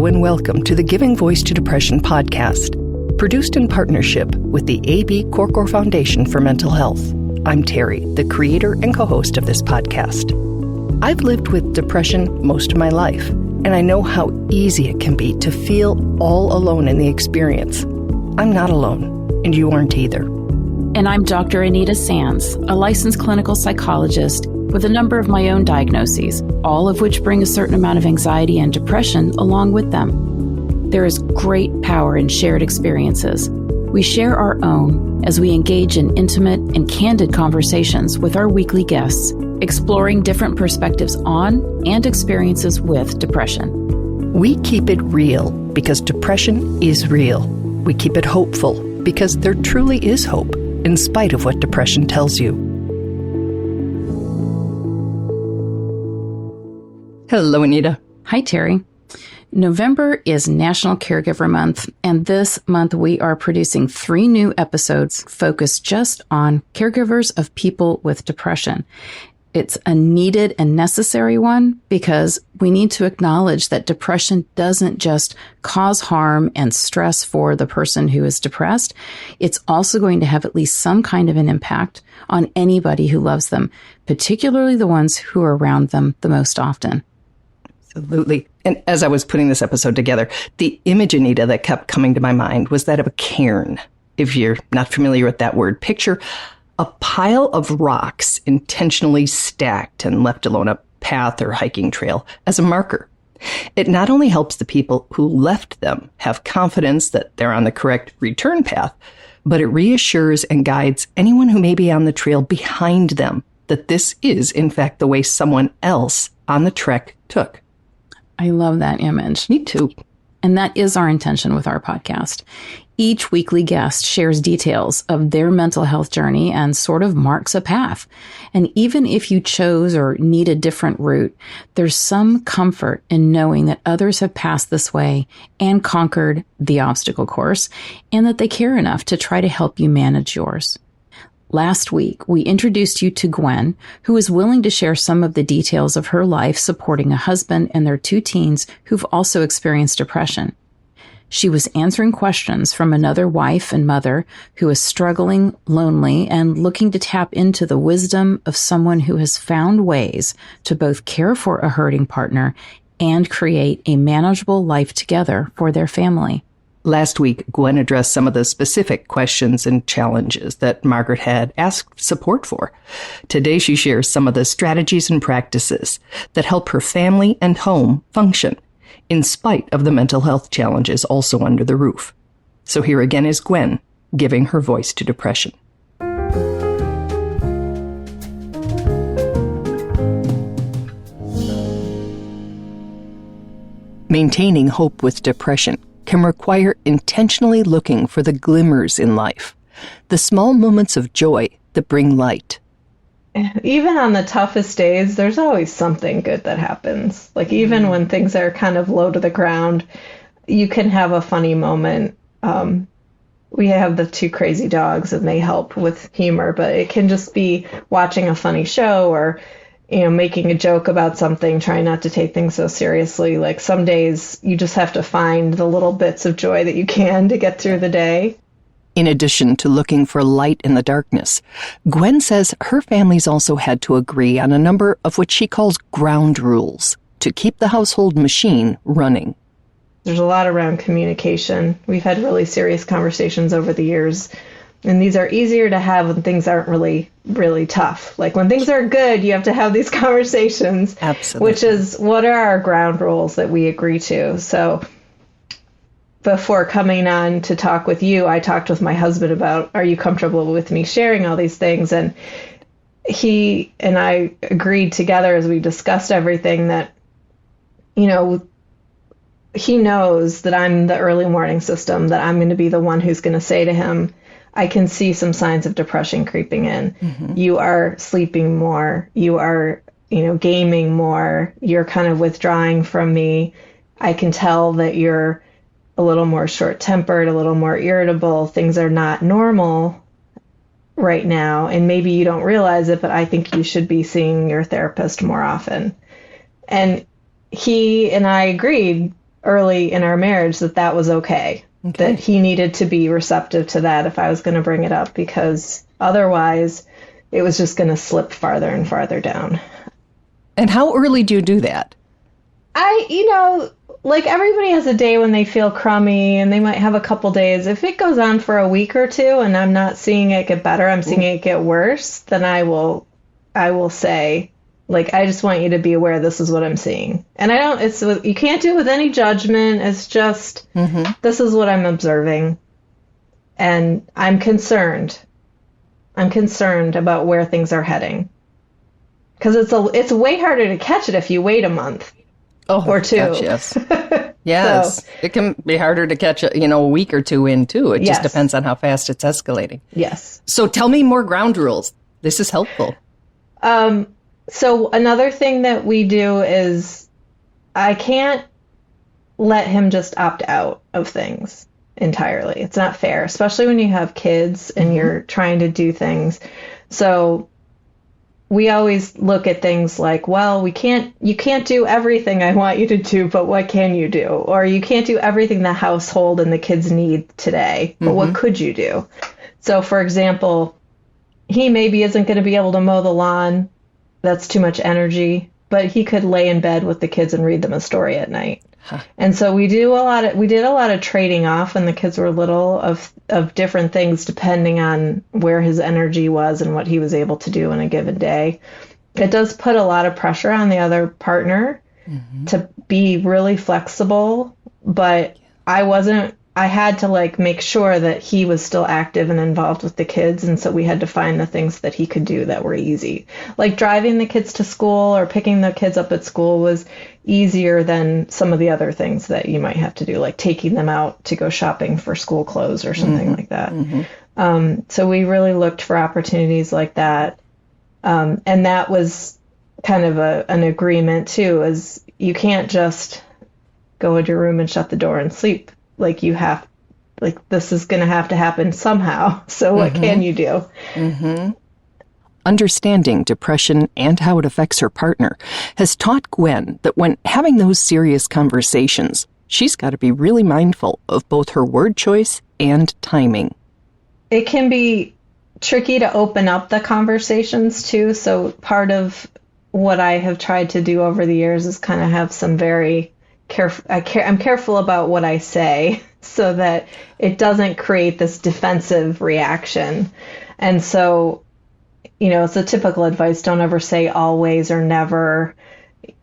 and welcome to the Giving Voice to Depression podcast, produced in partnership with the A.B. Korkor Foundation for Mental Health. I'm Terry, the creator and co-host of this podcast. I've lived with depression most of my life, and I know how easy it can be to feel all alone in the experience. I'm not alone, and you aren't either. And I'm Dr. Anita Sanz, a licensed clinical psychologist with a number of my own diagnoses, all of which bring a certain amount of anxiety and depression along with them. There is great power in shared experiences. We share our own as we engage in intimate and candid conversations with our weekly guests, exploring different perspectives on and experiences with depression. We keep it real because depression is real. We keep it hopeful because there truly is hope, in spite of what depression tells you. Hello, Anita. Hi, Terry. November is National Caregiver Month, and this month we are producing 3 new episodes focused just on caregivers of people with depression. It's a needed and necessary one because we need to acknowledge that depression doesn't just cause harm and stress for the person who is depressed. It's also going to have at least some kind of an impact on anybody who loves them, particularly the ones who are around them the most often. Absolutely. And as I was putting this episode together, the image, Anita, that kept coming to my mind was that of a cairn. If you're not familiar with that word, picture a pile of rocks intentionally stacked and left along a path or hiking trail as a marker. It not only helps the people who left them have confidence that they're on the correct return path, but it reassures and guides anyone who may be on the trail behind them that this is, in fact, the way someone else on the trek took. I love that image. Me too. And that is our intention with our podcast. Each weekly guest shares details of their mental health journey and sort of marks a path. And even if you chose or need a different route, there's some comfort in knowing that others have passed this way and conquered the obstacle course, and that they care enough to try to help you manage yours. Last week, we introduced you to Gwen, who is willing to share some of the details of her life supporting a husband and their 2 teens who've also experienced depression. She was answering questions from another wife and mother who is struggling, lonely, and looking to tap into the wisdom of someone who has found ways to both care for a hurting partner and create a manageable life together for their family. Last week, Gwen addressed some of the specific questions and challenges that Margaret had asked support for. Today, she shares some of the strategies and practices that help her family and home function, in spite of the mental health challenges also under the roof. So here again is Gwen, giving her voice to depression. Maintaining hope with depression can require intentionally looking for the glimmers in life, the small moments of joy that bring light. Even on the toughest days, there's always something good that happens. Like even when things are kind of low to the ground, you can have a funny moment. We have the 2 crazy dogs and they help with humor, but it can just be watching a funny show or making a joke about something, trying not to take things so seriously. Like some days you just have to find the little bits of joy that you can to get through the day. In addition to looking for light in the darkness, Gwen says her family's also had to agree on a number of what she calls ground rules to keep the household machine running. There's a lot around communication. We've had really serious conversations over the years. And these are easier to have when things aren't really, really tough. Like when things are good, you have to have these conversations. Absolutely. Which is, what are our ground rules that we agree to? So before coming on to talk with you, I talked with my husband about, are you comfortable with me sharing all these things? And he and I agreed together as we discussed everything that, he knows that I'm the early warning system, that I'm going to be the one who's going to say to him, I can see some signs of depression creeping in. Mm-hmm. You are sleeping more. You are, gaming more. You're kind of withdrawing from me. I can tell that you're a little more short-tempered, a little more irritable. Things are not normal right now. And maybe you don't realize it, but I think you should be seeing your therapist more often. And he and I agreed early in our marriage that was okay. That he needed to be receptive to that if I was going to bring it up, because otherwise it was just going to slip farther and farther down. And how early do you do that? Like everybody has a day when they feel crummy and they might have a couple days. If it goes on for a week or two and I'm not seeing it get better, I'm seeing it get worse, then I will say, like, I just want you to be aware this is what I'm seeing. And you can't do it with any judgment. It's just, this is what I'm observing. And I'm concerned. I'm concerned about where things are heading. Because it's way harder to catch it if you wait a month or two. Gosh, yes. Yes. So, it can be harder to catch a week or two in, too. It just depends on how fast it's escalating. Yes. So tell me more ground rules. This is helpful. So another thing that we do is I can't let him just opt out of things entirely. It's not fair, especially when you have kids and you're trying to do things. So we always look at things like, well, you can't do everything I want you to do, but what can you do? Or you can't do everything the household and the kids need today, but what could you do? So for example, he maybe isn't going to be able to mow the lawn. That's too much energy, but he could lay in bed with the kids and read them a story at night. And so we did a lot of trading off when the kids were little of different things depending on where his energy was and what he was able to do in a given day. It does put a lot of pressure on the other partner to be really flexible, but I had to make sure that he was still active and involved with the kids. And so we had to find the things that he could do that were easy. Like driving the kids to school or picking the kids up at school was easier than some of the other things that you might have to do, like taking them out to go shopping for school clothes or something like that. So we really looked for opportunities like that. And that was kind of an agreement too, is you can't just go into your room and shut the door and sleep. This is going to have to happen somehow. So what can you do? Understanding depression and how it affects her partner has taught Gwen that when having those serious conversations, she's got to be really mindful of both her word choice and timing. It can be tricky to open up the conversations too. So part of what I have tried to do over the years is kind of have some very I'm careful about what I say so that it doesn't create this defensive reaction. And so, it's a typical advice. Don't ever say always or never,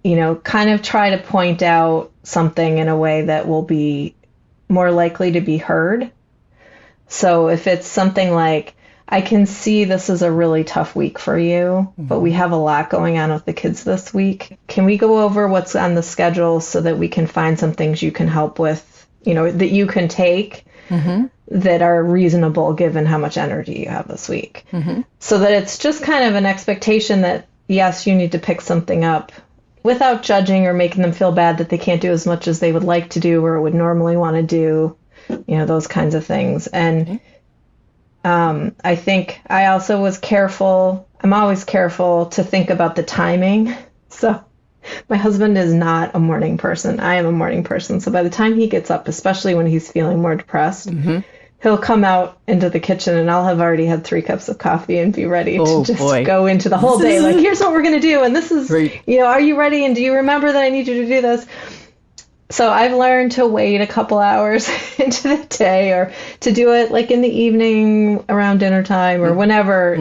kind of try to point out something in a way that will be more likely to be heard. So if it's something like, I can see this is a really tough week for you, but we have a lot going on with the kids this week. Can we go over what's on the schedule so that we can find some things you can help with, that you can take that are reasonable given how much energy you have this week? So that it's just kind of an expectation that, yes, you need to pick something up without judging or making them feel bad that they can't do as much as they would like to do or would normally want to do, those kinds of things. And I think I also was careful. I'm always careful to think about the timing. So my husband is not a morning person. I am a morning person. So by the time he gets up, especially when he's feeling more depressed, he'll come out into the kitchen and I'll have already had 3 cups of coffee and be ready to just go into the whole day. Like, here's what we're going to do. And this is, are you ready? And do you remember that I need you to do this? So I've learned to wait a couple hours into the day or to do it like in the evening around dinner time or whenever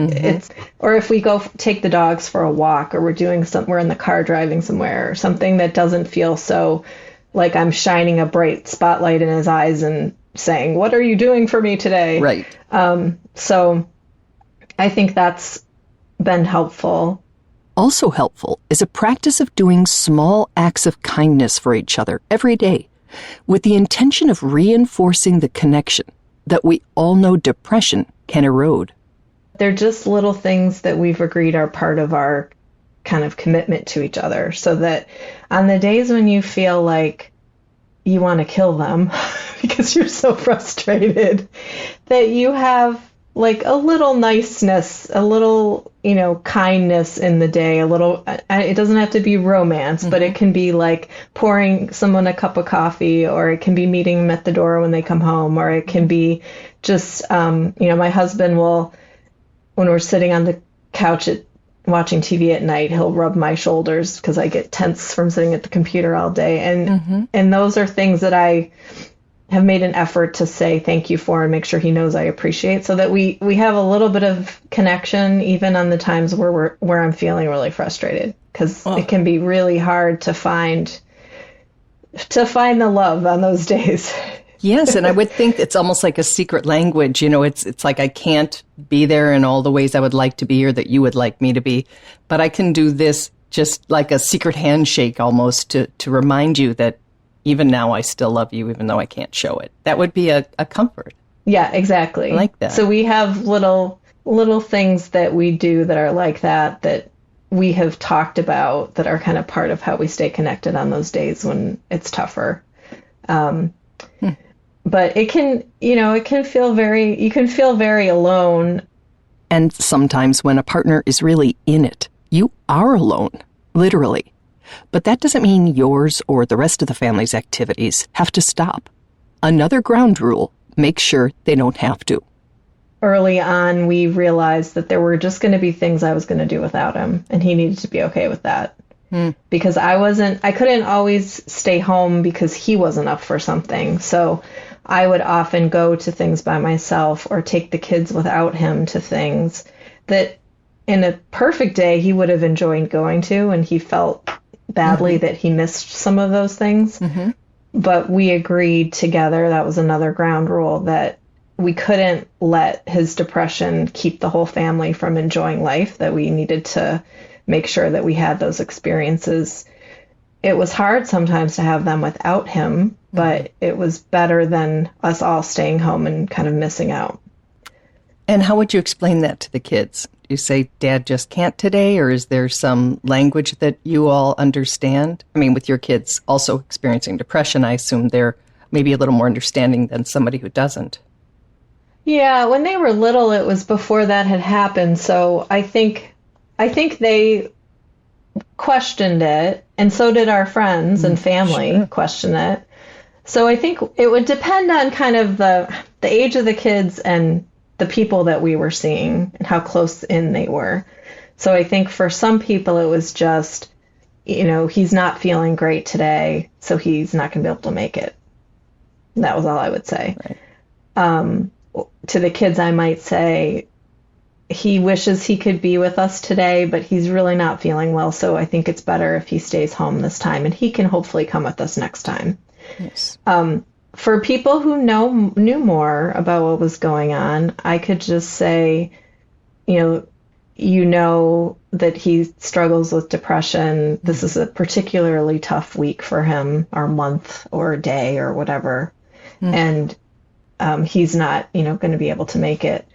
or if we go take the dogs for a walk or we're in the car driving somewhere or something that doesn't feel so like I'm shining a bright spotlight in his eyes and saying, what are you doing for me today? Right. So I think that's been helpful. Also helpful is a practice of doing small acts of kindness for each other every day with the intention of reinforcing the connection that we all know depression can erode. They're just little things that we've agreed are part of our kind of commitment to each other so that on the days when you feel like you want to kill them because you're so frustrated, that you have like a little niceness, a little, kindness in the day, a little, it doesn't have to be romance, but it can be like pouring someone a cup of coffee, or it can be meeting them at the door when they come home, or it can be just, my husband will, when we're sitting on the couch watching TV at night, he'll rub my shoulders because I get tense from sitting at the computer all day. And those are things that I have made an effort to say thank you for and make sure he knows I appreciate, so that we have a little bit of connection even on the times where I'm feeling really frustrated, because it can be really hard to find the love on those days. Yes, and I would think it's almost like a secret language. It's like I can't be there in all the ways I would like to be or that you would like me to be, but I can do this just like a secret handshake almost to remind you that even now I still love you, even though I can't show it. That would be a comfort. Yeah, exactly. I like that. So we have little things that we do that are like that we have talked about, that are kind of part of how we stay connected on those days when it's tougher. But it can, you can feel very alone. And sometimes when a partner is really in it, you are alone, literally. But that doesn't mean yours or the rest of the family's activities have to stop. Another ground rule: make sure they don't have to. Early on, we realized that there were just going to be things I was going to do without him, and he needed to be okay with that. Because I couldn't always stay home because he wasn't up for something. So I would often go to things by myself or take the kids without him to things that in a perfect day he would have enjoyed going to, and he felt badly that he missed some of those things. But we agreed together, that was another ground rule, that we couldn't let his depression keep the whole family from enjoying life, that we needed to make sure that we had those experiences. It was hard sometimes to have them without him, but it was better than us all staying home and kind of missing out. And how would you explain that to the kids? You say, Dad just can't today, or is there some language that you all understand? I mean, with your kids also experiencing depression, I assume they're maybe a little more understanding than somebody who doesn't. Yeah, when they were little, it was before that had happened. So I think they questioned it, and so did our friends and family question it. So I think it would depend on kind of the age of the kids and the people that we were seeing and how close in they were. So I think for some people it was just, he's not feeling great today, so he's not going to be able to make it. That was all I would say. Right. To the kids, I might say, he wishes he could be with us today, but he's really not feeling well, so I think it's better if he stays home this time, and he can hopefully come with us next time. Yes. For people who knew more about what was going on, I could just say, that he struggles with depression. This is a particularly tough week for him, or month, or day, or whatever. And he's not, going to be able to make it.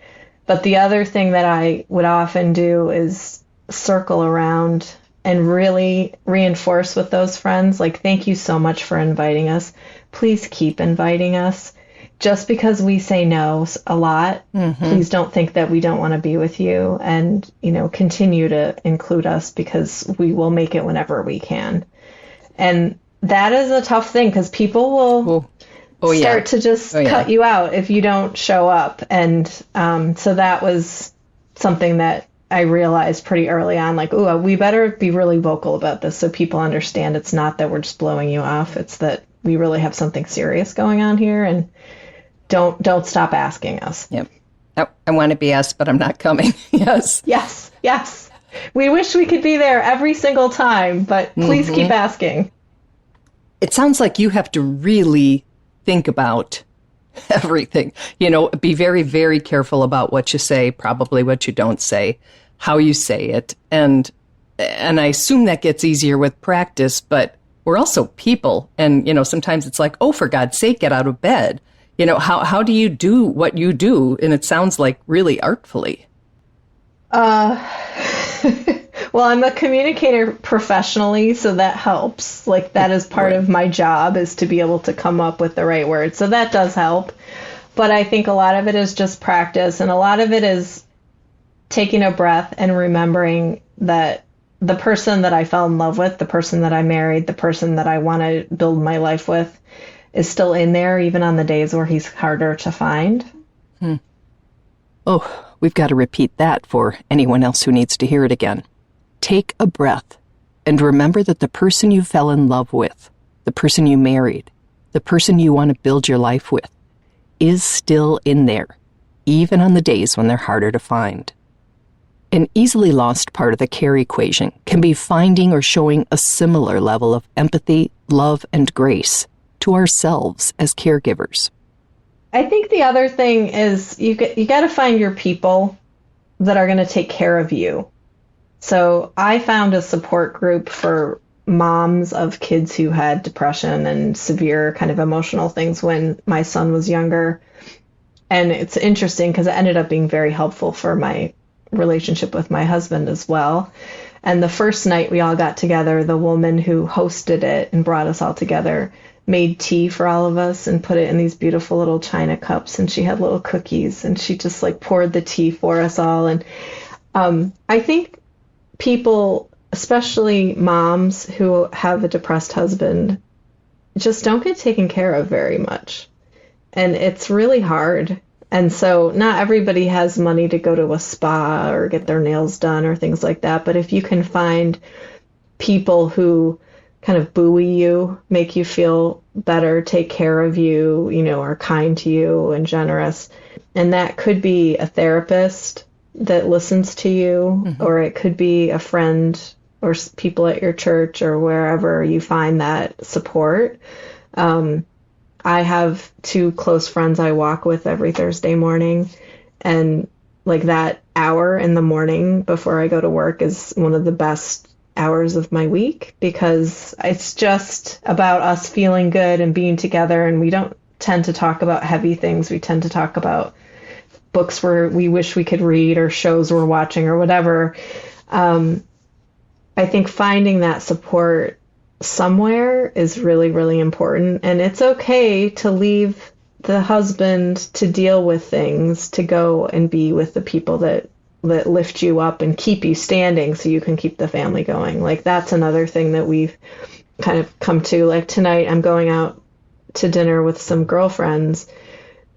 But the other thing that I would often do is circle around and really reinforce with those friends, like, thank you so much for inviting us. Please keep inviting us. Just because we say no a lot, please don't think that we don't want to be with you, and, continue to include us, because we will make it whenever we can. And that is a tough thing, because people will start to just cut you out if you don't show up. And so that was something that I realized pretty early on, like, we better be really vocal about this so people understand it's not that we're just blowing you off. It's that we really have something serious going on here, and don't stop asking us. Yep. I want to be asked, but I'm not coming. Yes. Yes. We wish we could be there every single time, but please keep asking. It sounds like you have to really think about everything. Be very, very careful about what you say, probably what you don't say, how you say it. And I assume that gets easier with practice, but we're also people. And, sometimes it's like, oh, for God's sake, get out of bed. How do you do what you do? And it sounds like really artfully. Well, I'm a communicator professionally, so that helps. Like, that is part of my job, is to be able to come up with the right words. So that does help. But I think a lot of it is just practice, and a lot of it is taking a breath and remembering that the person that I fell in love with, the person that I married, the person that I want to build my life with is still in there, even on the days where he's harder to find. Oh, we've got to repeat that for anyone else who needs to hear it again. Take a breath and remember that the person you fell in love with, the person you married, the person you want to build your life with, is still in there, even on the days when they're harder to find. An easily lost part of the care equation can be finding or showing a similar level of empathy, love, and grace to ourselves as caregivers. I think the other thing is you got to find your people that are going to take care of you. So I found a support group for moms of kids who had depression and severe kind of emotional things when my son was younger. And it's interesting because it ended up being very helpful for my relationship with my husband as well. And the first night we all got together, the woman who hosted it and brought us all together made tea for all of us and put it in these beautiful little china cups, and she had little cookies, and she just like poured the tea for us all. And I think people, especially moms who have a depressed husband, just don't get taken care of very much, and it's really hard. And so not everybody has money to go to a spa or get their nails done or things like that, but if you can find people who kind of buoy you, make you feel better, take care of you, are kind to you and generous. And that could be a therapist that listens to you, or it could be a friend or people at your church or wherever you find that support. I have 2 close friends I walk with every Thursday morning, and like that hour in the morning before I go to work is one of the best hours of my week, because it's just about us feeling good and being together, and we don't tend to talk about heavy things. We tend to talk about books where we wish we could read or shows we're watching or whatever. I think finding that support somewhere is really, really important, and it's okay to leave the husband to deal with things, to go and be with the people that lift you up and keep you standing so you can keep the family going. Like, that's another thing that we've kind of come to. Like, tonight I'm going out to dinner with some girlfriends,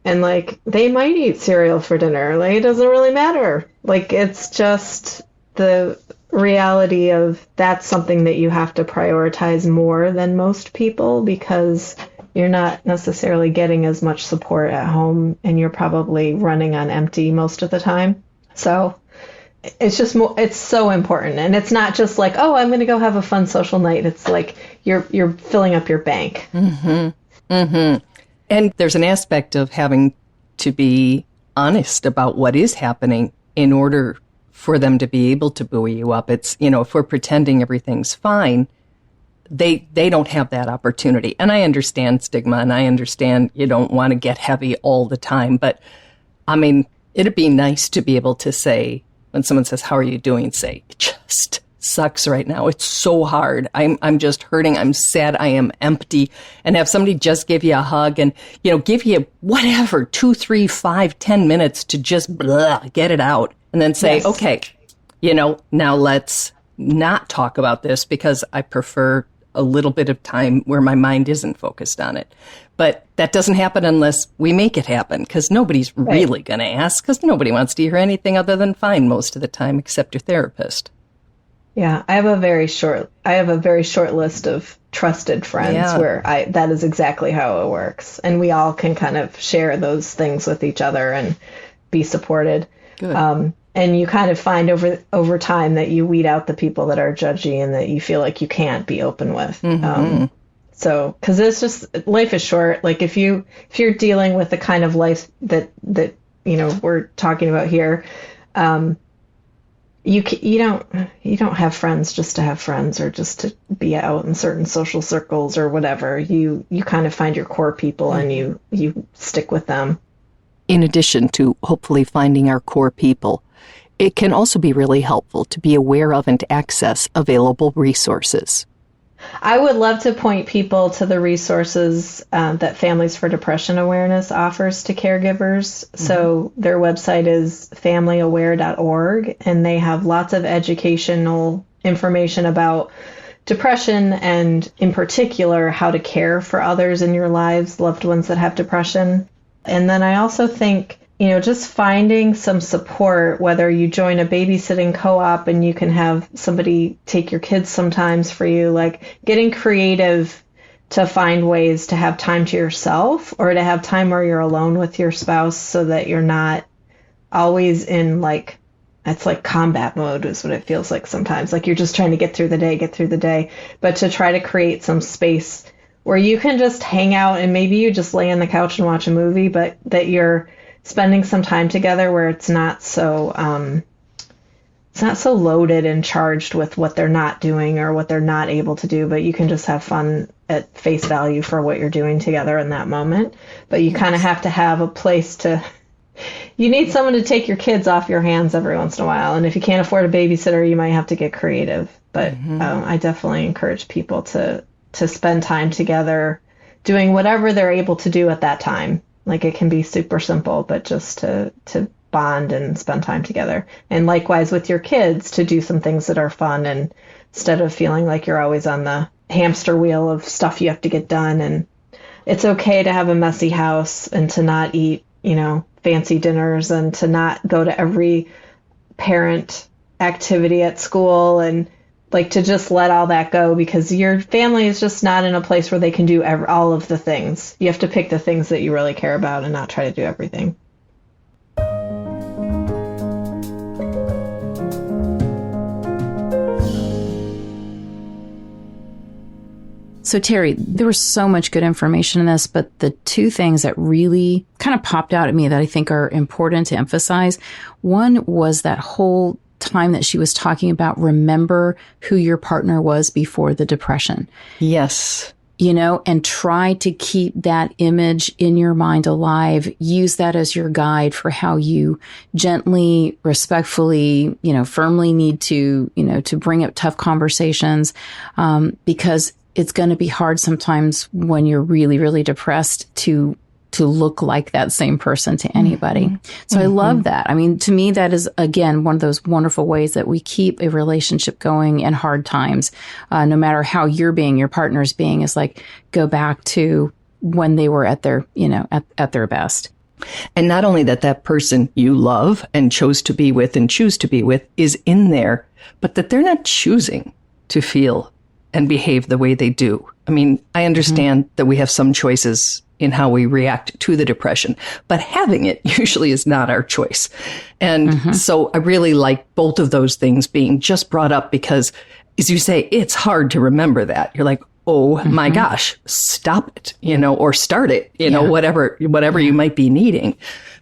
and like, they might eat cereal for dinner. Like, it doesn't really matter. Like, it's just the reality of that's something that you have to prioritize more than most people, because you're not necessarily getting as much support at home, and you're probably running on empty most of the time. So it's just it's so important. And it's not just like, oh, I'm going to go have a fun social night. It's like you're filling up your bank. And there's an aspect of having to be honest about what is happening in order for them to be able to buoy you up. It's, if we're pretending everything's fine, they don't have that opportunity. And I understand stigma, and I understand you don't want to get heavy all the time. But I mean, it'd be nice to be able to say, when someone says, how are you doing? Say, it just sucks right now. It's so hard. I'm just hurting. I'm sad. I am empty. And have somebody just give you a hug and, give you whatever, 2, 3, 5, 10 minutes to just get it out. And then say, yes. Okay, now let's not talk about this, because I prefer a little bit of time where my mind isn't focused on it. But that doesn't happen unless we make it happen, because nobody's really going to ask, because nobody wants to hear anything other than fine most of the time, except your therapist. Yeah, I have a very short list of trusted friends where that is exactly how it works. And we all can kind of share those things with each other and be supported. Good. And you kind of find over time that you weed out the people that are judgy and that you feel like you can't be open with. So, because it's just, life is short. Like, if you're dealing with the kind of life that we're talking about here, you don't have friends just to have friends or just to be out in certain social circles or whatever. You kind of find your core people and you stick with them. In addition to hopefully finding our core people, it can also be really helpful to be aware of and access available resources. I would love to point people to the resources that Families for Depression Awareness offers to caregivers. Mm-hmm. So their website is familyaware.org, and they have lots of educational information about depression and, in particular, how to care for others in your lives, loved ones that have depression. And then I also think, just finding some support, whether you join a babysitting co-op and you can have somebody take your kids sometimes for you, like getting creative to find ways to have time to yourself or to have time where you're alone with your spouse so that you're not always in it's like combat mode is what it feels like sometimes. Like you're just trying to get through the day, but to try to create some space where you can just hang out and maybe you just lay on the couch and watch a movie, but that you're spending some time together where it's not so loaded and charged with what they're not doing or what they're not able to do, but you can just have fun at face value for what you're doing together in that moment. But you kind of have to have a place you need someone to take your kids off your hands every once in a while. And if you can't afford a babysitter, you might have to get creative. But I definitely encourage people to spend time together doing whatever they're able to do at that time. Like it can be super simple, but just to bond and spend time together. And likewise with your kids, to do some things that are fun and instead of feeling like you're always on the hamster wheel of stuff you have to get done. And it's okay to have a messy house and to not eat, fancy dinners and to not go to every parent activity at school and to just let all that go because your family is just not in a place where they can do all of the things. You have to pick the things that you really care about and not try to do everything. So Terry, there was so much good information in this, but the two things that really kind of popped out at me that I think are important to emphasize, one was that whole time that she was talking about, remember who your partner was before the depression. Yes. And try to keep that image in your mind alive. Use that as your guide for how you gently, respectfully, firmly need to bring up tough conversations, because it's going to be hard sometimes when you're really, really depressed to look like that same person to anybody. Mm-hmm. So I love that. I mean, to me, that is, again, one of those wonderful ways that we keep a relationship going in hard times. No matter how you're being, your partner's being, is go back to when they were at their, at their best. And not only that person you love and chose to be with and choose to be with is in there, but that they're not choosing to feel and behave the way they do. I mean, I understand that we have some choices in how we react to the depression, but having it usually is not our choice. And so I really like both of those things being just brought up because, as you say, it's hard to remember that. You're like, oh my gosh, stop it, or start it, whatever you might be needing.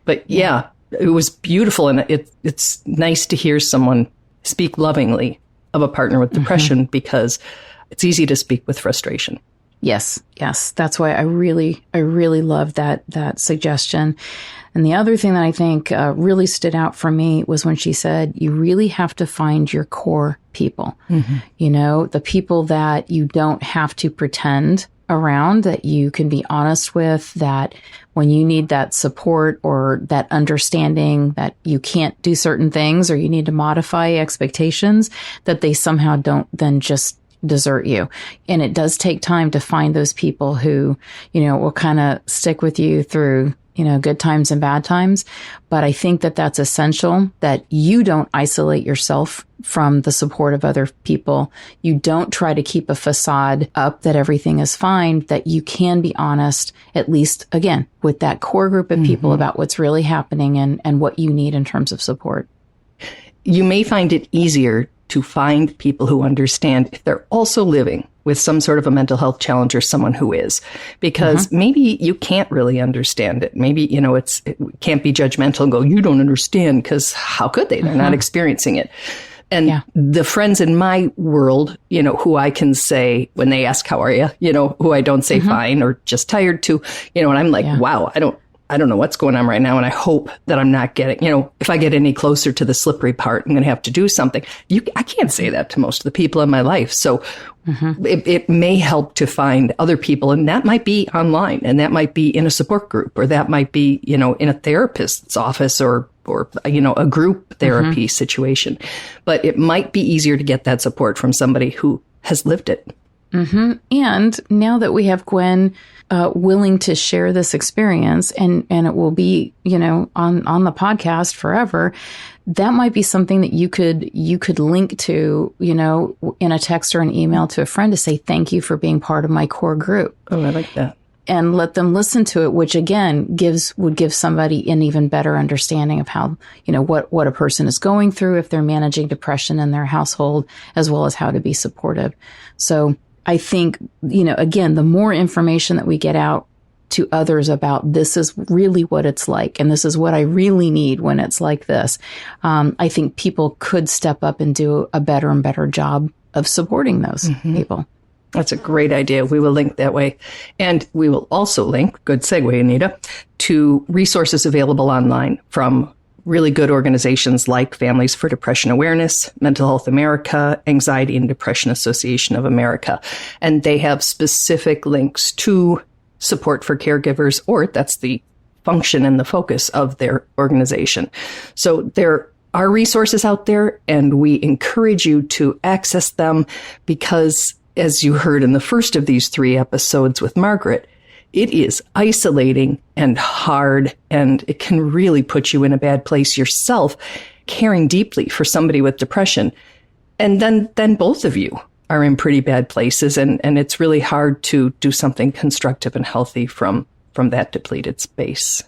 But yeah, it was beautiful. And it's nice to hear someone speak lovingly of a partner with depression because it's easy to speak with frustration. Yes. That's why I really love that suggestion. And the other thing that I think really stood out for me was when she said, you really have to find your core people, the people that you don't have to pretend around, that you can be honest with, that when you need that support or that understanding that you can't do certain things or you need to modify expectations, that they somehow don't then just desert you. And it does take time to find those people who, will kind of stick with you through, good times and bad times. But I think that that's essential, that you don't isolate yourself from the support of other people. You don't try to keep a facade up that everything is fine, that you can be honest, at least, again, with that core group of people about what's really happening and what you need in terms of support. You may find it easier to find people who understand if they're also living with some sort of a mental health challenge or someone who is, because maybe you can't really understand it. Maybe, it can't be judgmental and go, you don't understand, because how could they? They're not experiencing it. And the friends in my world, who I can say when they ask, how are you? Who I don't say fine or just tired to, and I'm like, wow, I don't know what's going on right now, and I hope that I'm not getting, if I get any closer to the slippery part, I'm going to have to do something. I can't say that to most of the people in my life. So it may help to find other people, and that might be online, and that might be in a support group, or that might be, in a therapist's office or a group therapy situation. But it might be easier to get that support from somebody who has lived it. And now that we have Gwen willing to share this experience, and it will be, on the podcast forever, that might be something that you could link to, in a text or an email to a friend to say, thank you for being part of my core group. Oh, I like that. And let them listen to it, which again would give somebody an even better understanding of how, what a person is going through if they're managing depression in their household, as well as how to be supportive. So I think, again, the more information that we get out to others about this is really what it's like, and this is what I really need when it's like this, I think people could step up and do a better and better job of supporting those people. That's a great idea. We will link that way. And we will also link, good segue, Anita, to resources available online from really good organizations like Families for Depression Awareness, Mental Health America, Anxiety and Depression Association of America. And they have specific links to support for caregivers, or that's the function and the focus of their organization. So there are resources out there, and we encourage you to access them because, as you heard in the first of these 3 episodes with Margaret, it is isolating and hard, and it can really put you in a bad place yourself, caring deeply for somebody with depression. And then both of you are in pretty bad places, and it's really hard to do something constructive and healthy from that depleted space.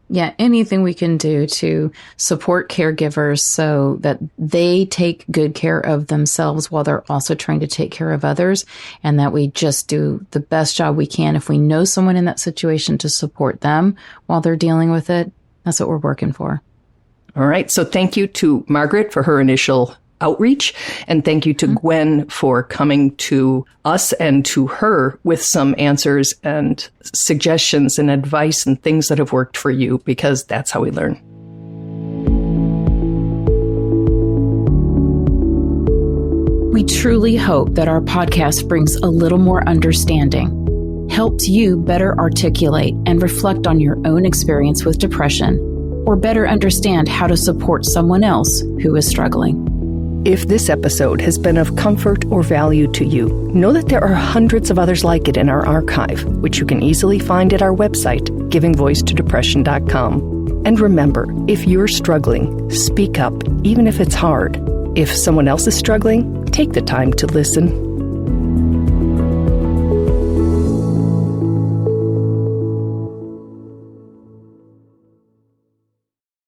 Yeah, anything we can do to support caregivers so that they take good care of themselves while they're also trying to take care of others, and that we just do the best job we can if we know someone in that situation to support them while they're dealing with it. That's what we're working for. All right. So thank you to Margaret for her initial outreach. And thank you to Gwen for coming to us and to her with some answers and suggestions and advice and things that have worked for you, because that's how we learn. We truly hope that our podcast brings a little more understanding, helps you better articulate and reflect on your own experience with depression, or better understand how to support someone else who is struggling. If this episode has been of comfort or value to you, know that there are hundreds of others like it in our archive, which you can easily find at our website, givingvoicetodepression.com. And remember, if you're struggling, speak up, even if it's hard. If someone else is struggling, take the time to listen.